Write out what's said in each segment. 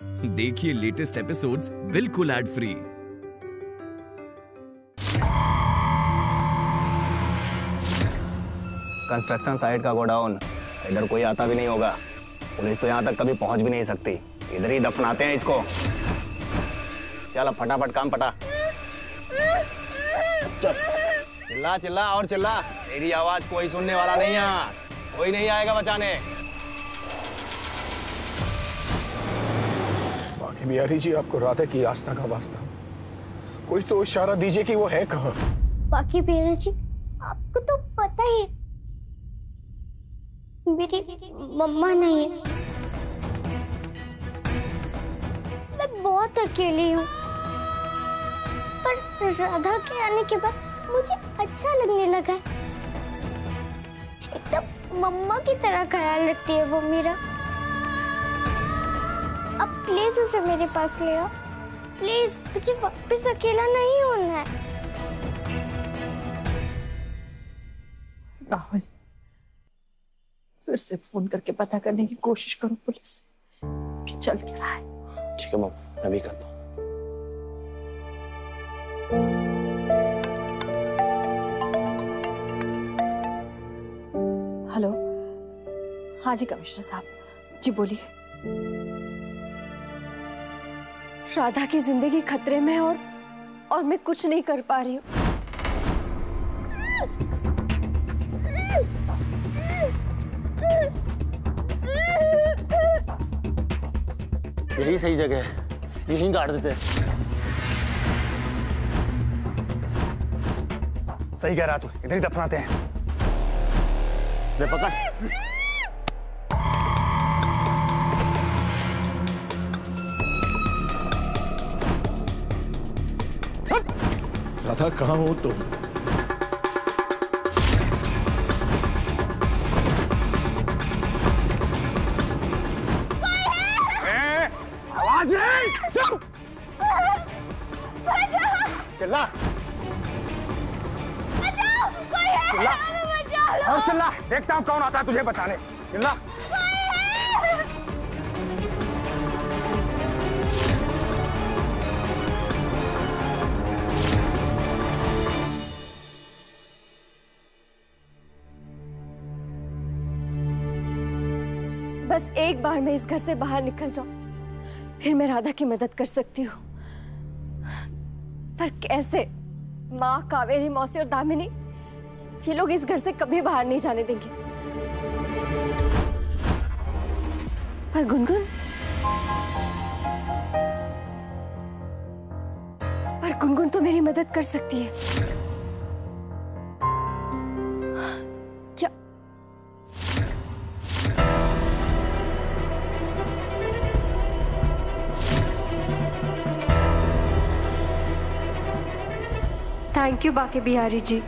देखिए latest episodes बिल्कुल ad free. Construction site का गोडाउन, इधर कोई आता भी नहीं होगा। पुलिस तो यहाँ तक कभी पहुँच भी नहीं सकती। इधर ही दफनाते हैं इसको। चल अब फटाफट काम पटा। चल चिल्ला चिल्ला और चिल्ला, तेरी आवाज कोई सुनने वाला नहीं है। कोई नहीं आएगा बचाने। बाकी बिहारी जी, आपको राधा की आस्था का वास्ता, कोई तो इशारा दीजिए कि वो है कहाँ। बाकी बिहारी जी, आपको तो पता ही है मेरी मम्मा नहीं है। मैं बहुत अकेली हूँ, पर राधा के आने के बाद मुझे अच्छा लगने लगा है। एकदम मम्मा की तरह ख्याल रखती है वो मेरा। अब प्लीज उसे मेरे पास ले आओ, प्लीज। मुझे वापस अकेला नहीं होना है। राहुल, फिर से फोन करके पता करने की कोशिश करो पुलिस से कि चल क्या रहा है। ठीक है मम्मा, मैं भी करता हूँ। हेलो, हाँ जी कमिश्नर साहब जी, बोलिए। राधा की जिंदगी खतरे में है और मैं कुछ नहीं कर पा रही हूँ। यही सही जगह है, यहीं गाड़ देते हैं। सही कह रहा तू, इधर ही दफनाते हैं। ले पकड़। राधा कहाँ हो तुम? आवाज है, चुप! चिल्ला! चिल्ला! और चिल्ला! देखता हूँ कौन आता है तुझे बचाने। चिल्ला! बस एक बार मैं इस घर से बाहर निकल जाऊं, फिर मैं राधा की मदद कर सकती हूँ। पर कैसे? माँ, कावेरी मौसी और दामिनी, ये लोग इस घर से कभी बाहर नहीं जाने देंगे। पर गुनगुन तो मेरी मदद कर सकती है। क्या? थैंक यू बाकी बिहारी जी।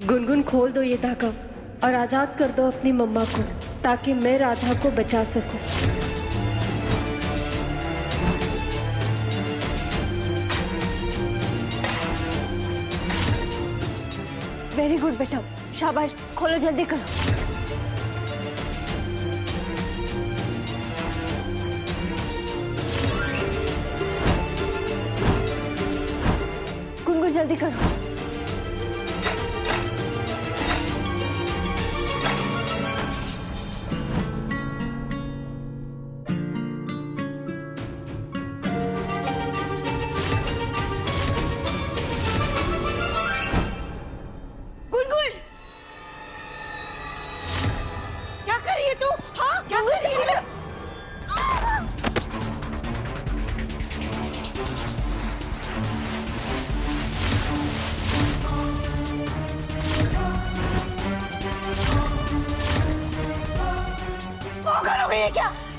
गुनगुन, खोल दो ये धागा और आजाद कर दो अपनी मम्मा को, ताकि मैं राधा को बचा सकूं। वेरी गुड बेटा, शाबाश, खोलो जल्दी करो। गुनगुन जल्दी करो।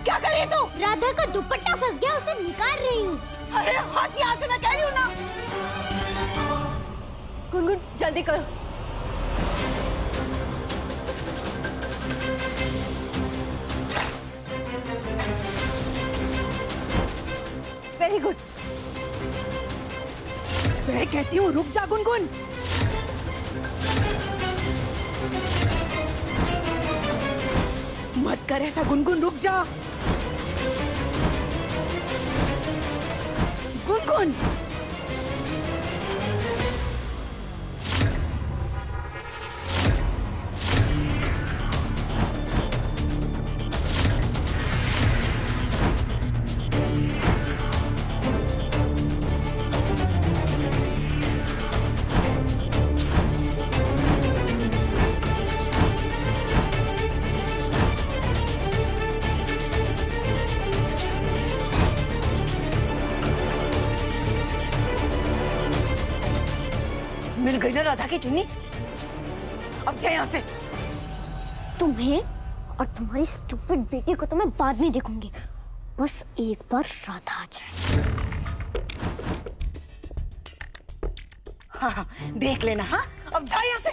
क्या कर रही है तू? राधा का दुपट्टा फंस गया, उसे निकाल रही हूँ। अरे हट यहाँ से, मैं कह रही हूँ ना। गुनगुन जल्दी करो। Very good. मैं कहती हूँ रुक जा गुनगुन। मत कर ऐसा गुनगुन, रुक जा गुनगुन। मिल गई ना राधा की चुन्नी, अब जा यहाँ से। तुम्हें और तुम्हारी स्टूपिड बेटी को तो मैं बाद में देखूंगी, बस एक बार राधा आ जाए। हाँ, देख लेना। हाँ, अब जा यहाँ से।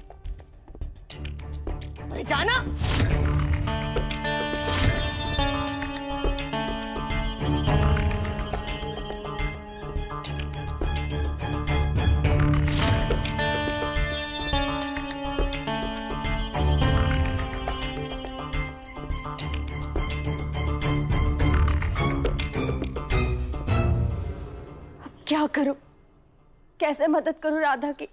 अरे जाना। क्या करूं, कैसे मदद करूं राधा की?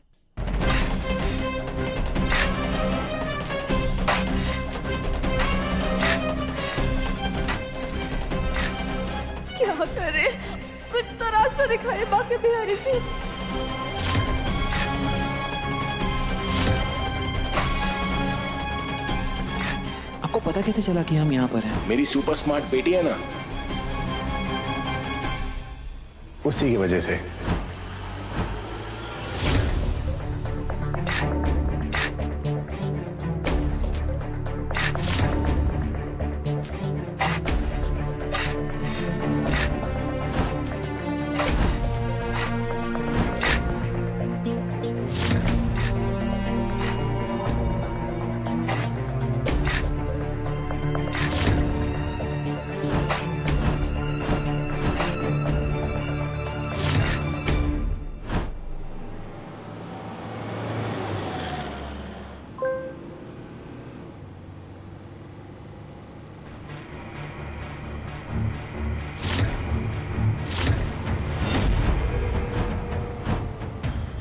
क्या करे, कुछ तो रास्ता दिखाए बाकी बिहारी जी। आपको पता कैसे चला कि हम यहाँ पर हैं? मेरी सुपर स्मार्ट बेटी है ना, उसी की वजह से।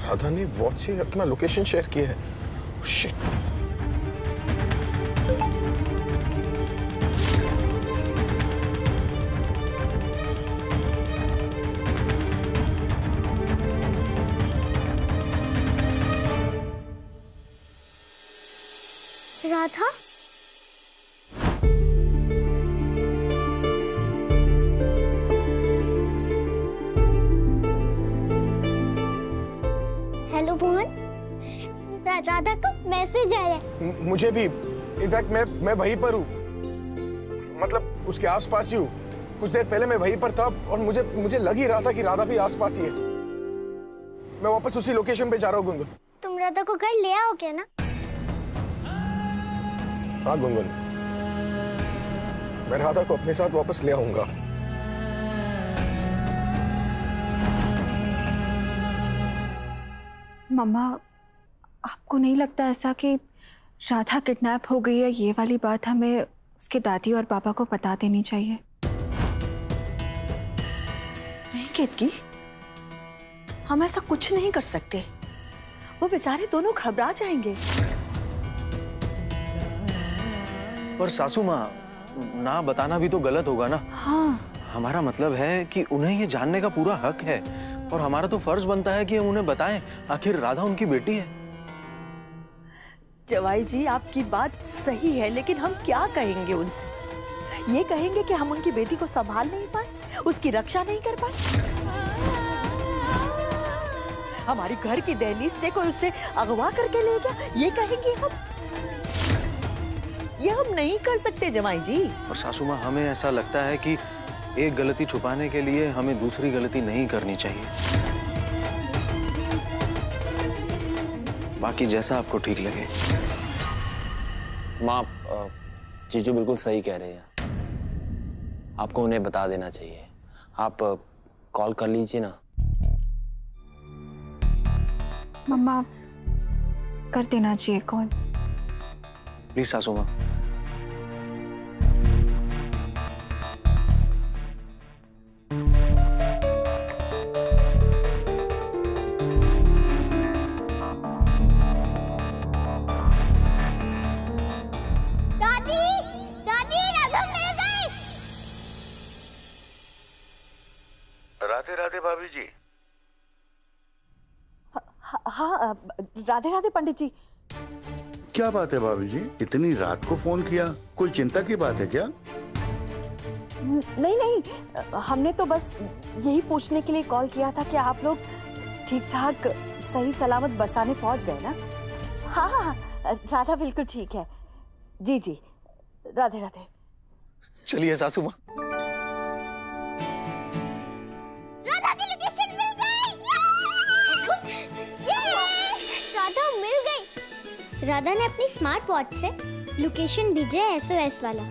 राधा ने वॉच से अपना लोकेशन शेयर किया है। शिट। राधा, हेलो भुवन, राधा का मैसेज आया है। मुझे भी, इनफैक्ट मैं वहीं पर हूँ, मतलब उसके आसपास ही हूँ। कुछ देर पहले मैं वहीं पर था और मुझे लग ही रहा था कि राधा भी आसपास ही है। मैं वापस उसी लोकेशन पे जा रहा हूँ। गुनगुन, तुम राधा को घर ले आओगे ना? हाँ गुनगुन, मैं राधा को अपने साथ वापस ले आऊंगा। मम्मा, आपको नहीं लगता ऐसा कि राधा किडनैप हो गई है, ये वाली बात हमें उसके दादी और पापा को बता देनी चाहिए? नहीं केतकी, हम ऐसा कुछ नहीं कर सकते। वो बेचारे दोनों घबरा जाएंगे। पर सासू माँ, ना बताना भी तो गलत होगा ना। हाँ, हमारा मतलब है कि उन्हें ये जानने का पूरा हक है और हमारा तो फर्ज बनता है कि हम उन्हें बताएं। आखिर राधा उनकी बेटी है। जवाई जी, आपकी बात सही है, लेकिन हम क्या कहेंगे उनसे? ये कहेंगे कि हम उनकी बेटी को संभाल नहीं पाए, उसकी रक्षा नहीं कर पाए? हमारी घर की दहलीज से कोई उसे अगवा करके ले गया, ये कहेंगे हम? ये हम नहीं कर सकते जमाई जी। और सासू माँ, हमें ऐसा लगता है कि एक गलती छुपाने के लिए हमें दूसरी गलती नहीं करनी चाहिए। बाकी जैसा आपको ठीक लगे। माँ, जीजू बिल्कुल सही कह रहे हैं। आपको उन्हें बता देना चाहिए। आप कॉल कर लीजिए ना। मम्मा कर देना चाहिए कॉल। प्लीज सासू माँ। दादी, दादी, राधा मिल गई। राधे राधे भाभी जी। हाँ, राधे राधे पंडित जी। क्या बात है भाभी जी, इतनी रात को फोन किया? कोई चिंता की बात है क्या? नहीं नहीं, हमने तो बस यही पूछने के लिए कॉल किया था कि आप लोग ठीक ठाक सही सलामत बरसाने पहुंच गए ना? हाँ हाँ, राधा बिल्कुल ठीक है। जी जी, राधे राधे। चलिए सासू माँ। राधा की लोकेशन मिल गई। राधा मिल गई। राधा ने अपनी स्मार्ट वॉच से लोकेशन भेजा है, SOS वाला।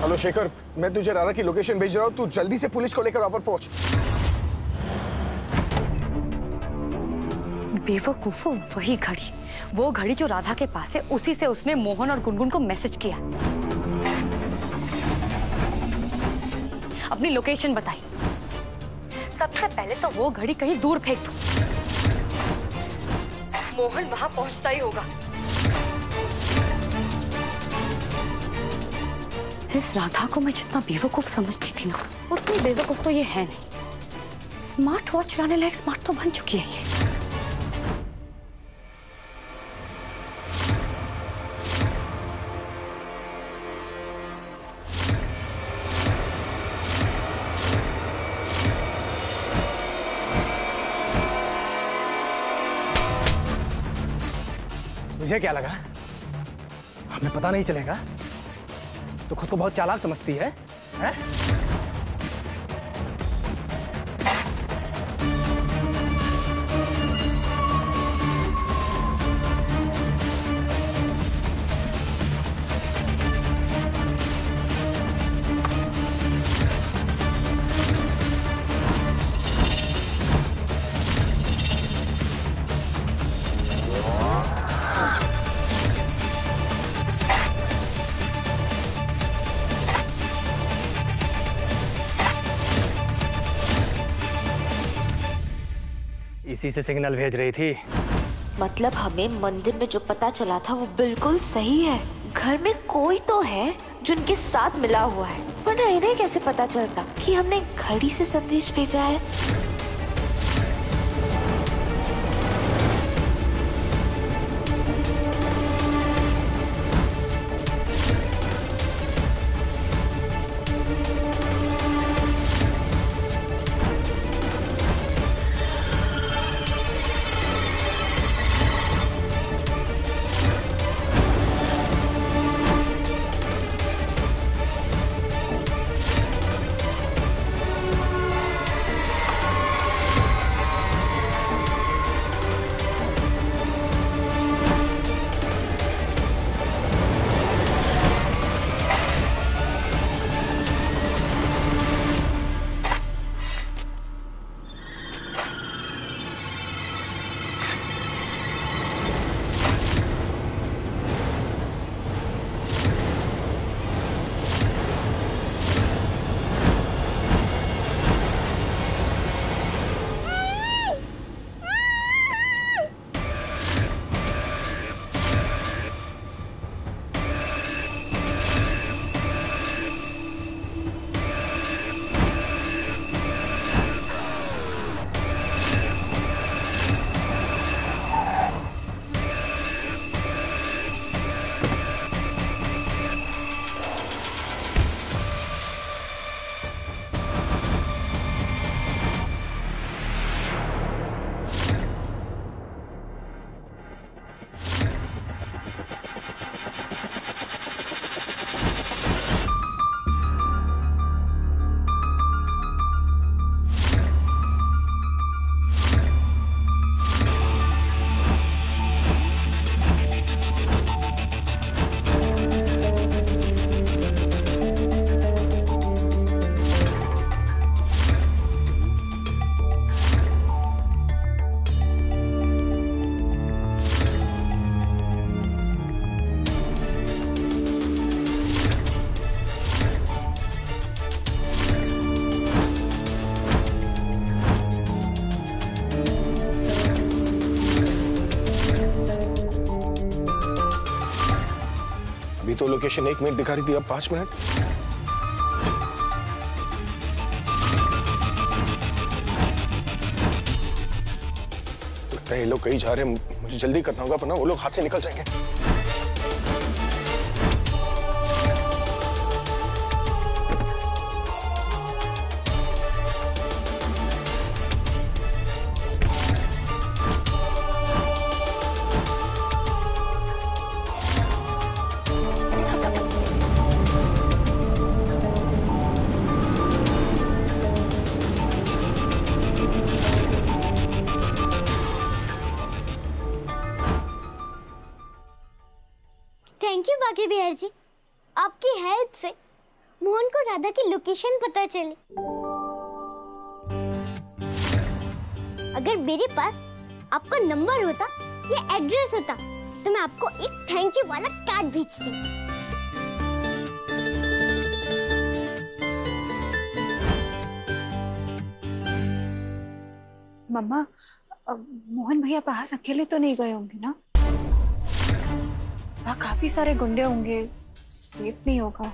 हेलो शेखर, मैं तुझे राधा की लोकेशन भेज रहा हूँ। तू जल्दी से पुलिस को लेकर वहां पर पहुंच। बेवकूफो, वही घड़ी, वो घड़ी जो राधा के पास है, उसी से उसने मोहन और गुनगुन को मैसेज किया। अपनी लोकेशन बताई। सबसे पहले तो वो घड़ी कहीं दूर फेंक दो। मोहन वहां पहुंचता ही होगा। इस राधा को मैं जितना बेवकूफ समझती थी ना, उतनी बेवकूफ तो ये है नहीं। स्मार्ट वॉच लाने लायक स्मार्ट तो बन चुकी है ये। मुझे क्या लगा हमें पता नहीं चलेगा? तो खुद को बहुत चालाक समझती है, हैं? इसी से सिग्नल भेज रही थी। मतलब हमें मंदिर में जो पता चला था वो बिल्कुल सही है। घर में कोई तो है जो उनके साथ मिला हुआ है, वरना इन्हें कैसे पता चलता कि हमने घड़ी से संदेश भेजा है? अभी तो लोकेशन 1 मिनट दिखा रही थी, अब 5 मिनट। लगता है ये लोग कहीं जा रहे हैं, मुझे जल्दी करना होगा वरना वो लोग हाथ से निकल जाएंगे। थैंक यू बाकी बिहार जी, आपकी हेल्प से मोहन को राधा की लोकेशन पता चली। अगर मेरे पास आपका नंबर होता या एड्रेस होता तो मैं आपको एक थैंक यू वाला कार्ड भेजती। मम्मा, मोहन भैया बाहर अकेले तो नहीं गए होंगे ना? वहाँ काफी सारे गुंडे होंगे, सेफ नहीं होगा।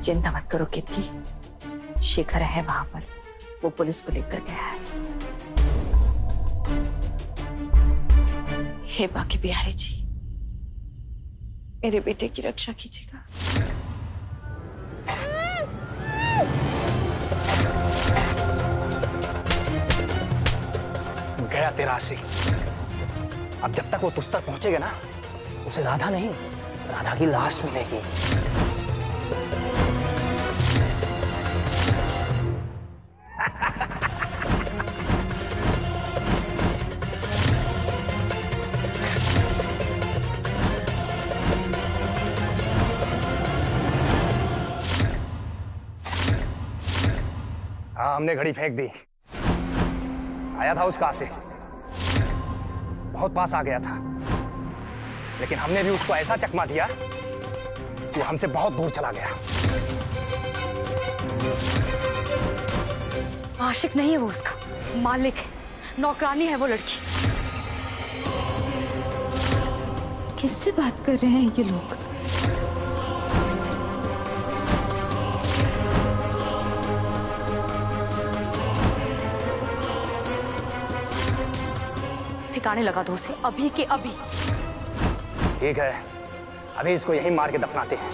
चिंता मत करो किटकी, शेखर है वहां पर, वो पुलिस को लेकर गया है। हे बाकी बिहारी जी, मेरे बेटे की रक्षा कीजिएगा। गया तेरा आशिक। अब जब तक वो तुझ तक पहुंचेगा ना, उसे राधा नहीं, राधा की लाश मिलेगी। हाँ, हमने घड़ी फेंक दी। आया था उसका आशिक, बहुत पास आ गया था, लेकिन हमने भी उसको ऐसा चकमा दिया कि वो हमसे बहुत दूर चला गया। आशिक नहीं है वो, उसका मालिक है, नौकरानी है वो लड़की। किससे बात कर रहे हैं ये लोग? ठिकाने लगा दो उसे अभी के अभी। ठीक है, अभी इसको यहीं मार के दफनाते हैं।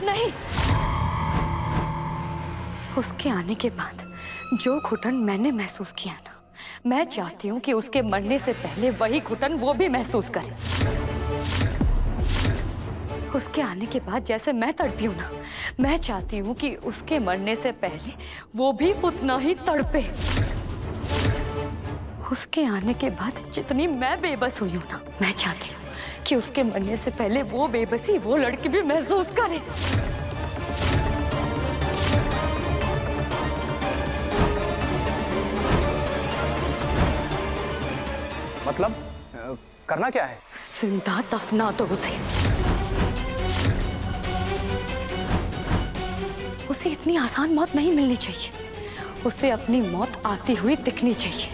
नहीं, उसके आने के बाद जो घुटन मैंने महसूस किया ना, मैं चाहती हूँ कि उसके मरने से पहले वही घुटन वो भी महसूस करे। उसके आने के बाद जैसे मैं तड़पी हूँ ना, मैं चाहती हूँ कि उसके मरने से पहले वो भी उतना ही तड़पे। उसके आने के बाद जितनी मैं बेबस हुई हूँ ना, मैं चाहती हूँ कि उसके मरने से पहले वो बेबसी वो लड़की भी महसूस करे। मतलब करना क्या है? जिंदा दफना दो उसे। उसे इतनी आसान मौत नहीं मिलनी चाहिए, उसे अपनी मौत आती हुई दिखनी चाहिए।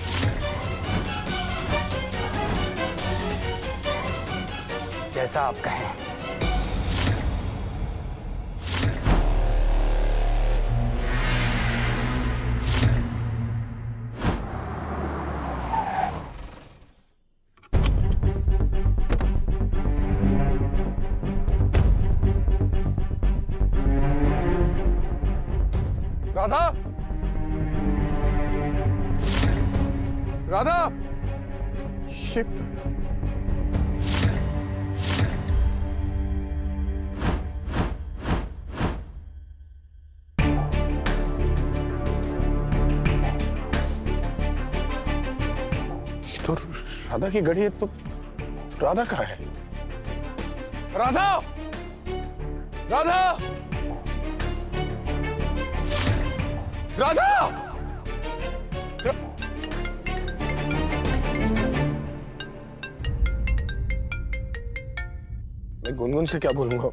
जैसा आप कहें। राधा, राधा, शिट। तो राधा की गाड़ी है, तो राधा कहाँ है? राधा, राधा, राधा! मैं गुनगुन से क्या बोलूंगा?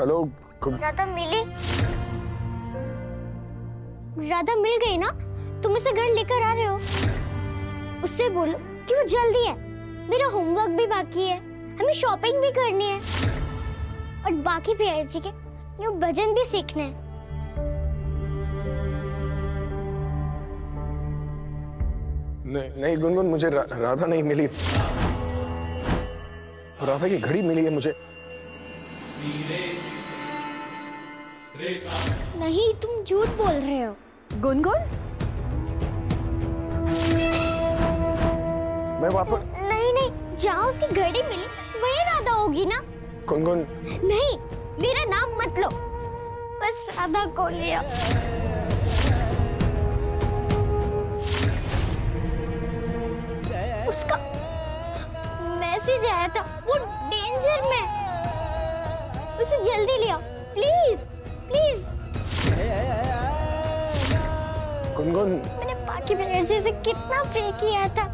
हेलो, राधा मिली? राधा मिल गई ना? तुम इसे घर लेकर आ रहे हो? उससे बोलो कि वो जल्दी है, मेरा होमवर्क भी बाकी है, हमें शॉपिंग भी करनी है और बाकी पिया जी के ये भजन भी सीखने हैं। नहीं गुनगुन, मुझे राधा नहीं मिली। राधा की घड़ी मिली है मुझे। नहीं, तुम झूठ बोल रहे हो। गुनगुन, मैं वापस नहीं, जहाँ उसकी घड़ी मिली वही राधा होगी ना। गुनगुन, नहीं, मेरा नाम मत लो, बस राधा को लिया। उसका मैसेज आया था, वो डेंजर में, उसे जल्दी लिया प्लीज प्लीज। गुनगुन, मैंने बाकी बहन से कितना प्रे किया था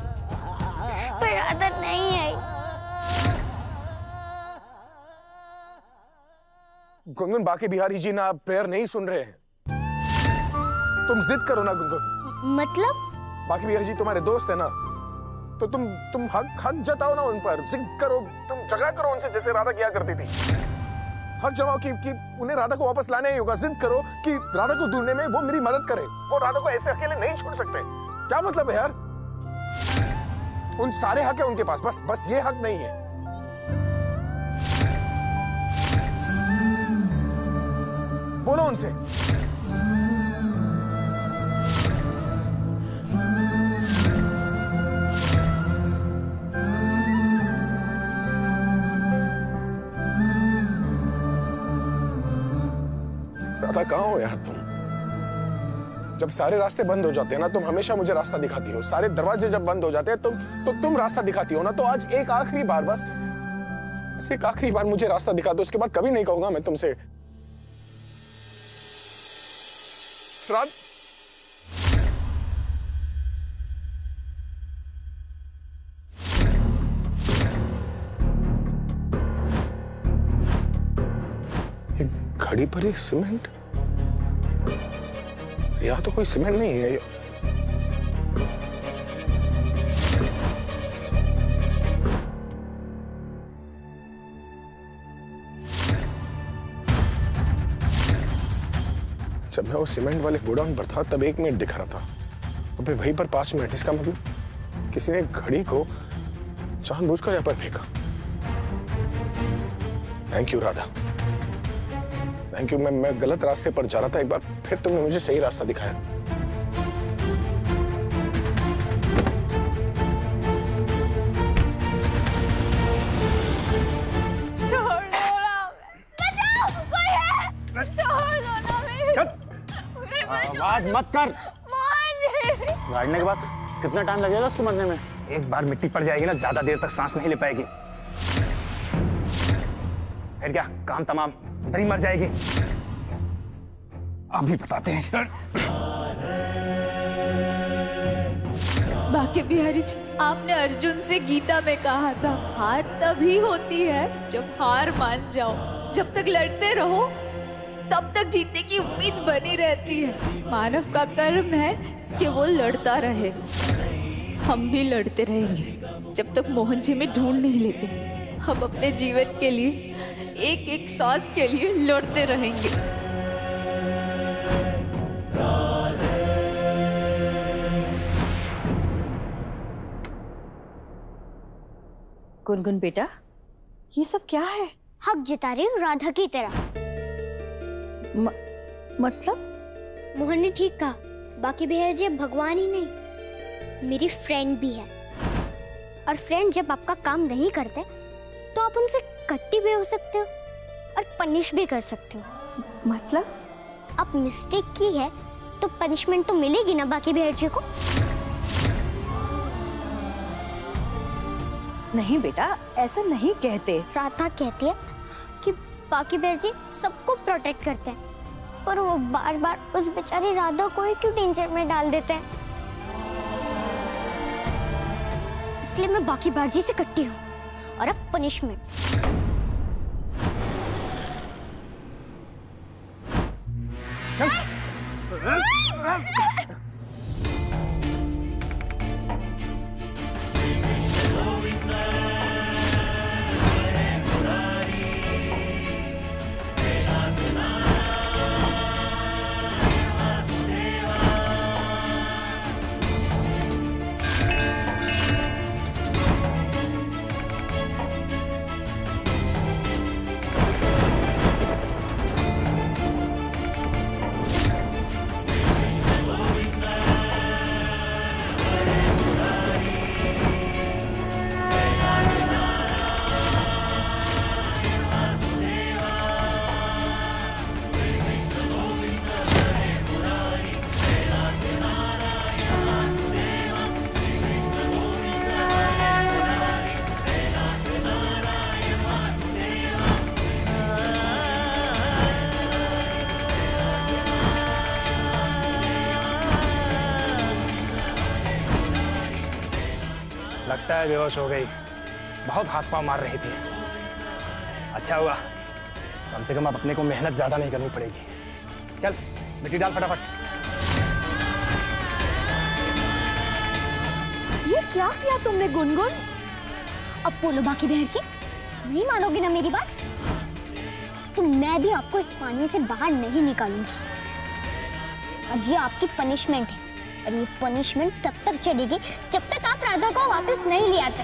पर राधा नहीं आई। गुनगुन, बाकी बिहारी जी ना प्रेयर नहीं सुन रहे हैं। तुम जिद करो ना गुनगुन। मतलब? बाकी बिहारी जी तुम्हारे दोस्त है ना, तो तुम हक जताओ ना उन पर, जिद करो, तुम झगड़ा करो उनसे जैसे राधा किया करती थी। हक जमाओ कि उन्हें राधा को वापस लाने ही होगा। जिद करो कि राधा को ढूंढने में वो मेरी मदद करे। वो राधा को ऐसे अकेले नहीं छोड़ सकते। क्या मतलब है यार? उन सारे हक है उनके पास, बस ये हक नहीं है। बोलो उनसे। राधा कहाँ हो यार तुम? जब सारे रास्ते बंद हो जाते हैं ना, तुम हमेशा मुझे रास्ता दिखाती हो। सारे दरवाजे जब बंद हो जाते हैं तुम रास्ता दिखाती हो ना। तो आज एक आखिरी बार, बस एक आखिरी बार मुझे रास्ता दिखा दो। उसके बाद कभी नहीं कहूंगा मैं तुमसे। घड़ी पर एक सीमेंट, यहाँ तो कोई सीमेंट नहीं है। जब मैं वो सीमेंट वाले गोडाउन पर था तब 1 मिनट दिखा रहा था, तो फिर वहीं पर 5 मिनट। इसका मतलब किसी ने घड़ी को जानबूझकर यहाँ पर फेंका। Thank you Radha, thank you. मैं गलत रास्ते पर जा रहा था, एक बार फिर तुमने मुझे सही रास्ता दिखाया। छोड़ दो ना, बचाओ, कोई है, छोड़ दो ना मेरे। आवाज मत कर। मोहन, गाड़ने के बाद कितना टाइम लगेगा उसको मरने में? एक बार मिट्टी पड़ जाएगी ना, ज्यादा देर तक सांस नहीं ले पाएगी। फिर क्या, काम तमाम, इधर ही मर जाएगी। अभी बताते हैं सर। बाकी बिहारी जी, आपने अर्जुन से गीता में कहा था, हार तभी होती है जब हार मान जाओ। जब तक लड़ते रहो तब तक जीतने की उम्मीद बनी रहती है। मानव का कर्म है कि वो लड़ता रहे। हम भी लड़ते रहेंगे जब तक मोहन जी में ढूंढ नहीं लेते। हम अपने जीवन के लिए, एक एक सांस के लिए लड़ते रहेंगे। गुनगुन बेटा, ये सब क्या है? हक जता रही हूँ राधा की तरह। मतलब? मोहन ने ठीक कहा, बाकी भैया जी भगवान ही नहीं, मेरी फ्रेंड भी है। और फ्रेंड जब आपका काम नहीं करते तो आप उनसे कट्टी भी हो सकते हो और पनिश भी कर सकते हो। मतलब? आप मिस्टेक की है तो पनिशमेंट तो मिलेगी ना बाकी भैया जी को। नहीं बेटा, ऐसा नहीं कहते। राधा कहती है कि बाकी भैया जी सबको प्रोटेक्ट करते हैं, पर वो बार बार उस बेचारी राधा को ही क्यों डेंजर में डाल देते हैं। इसलिए मैं बाकी बाजी से कट्टी हूँ। और अब पनिशमेंट। लगता है बेहोश हो गई। बहुत हाथ पांव मार रही थी। अच्छा हुआ, कम से कम अब अपने को मेहनत ज्यादा नहीं करनी पड़ेगी। चल मिट्टी डाल फटाफट। ये क्या किया तुमने गुनगुन? अब बोलो बाकी बहन जी, नहीं मानोगे ना मेरी बात? तो मैं भी आपको इस पानी से बाहर नहीं निकालूंगी। और ये आपकी पनिशमेंट है। और ये पनिशमेंट तब तक चलेगी जब तक आप राधा को वापस नहीं ले आते।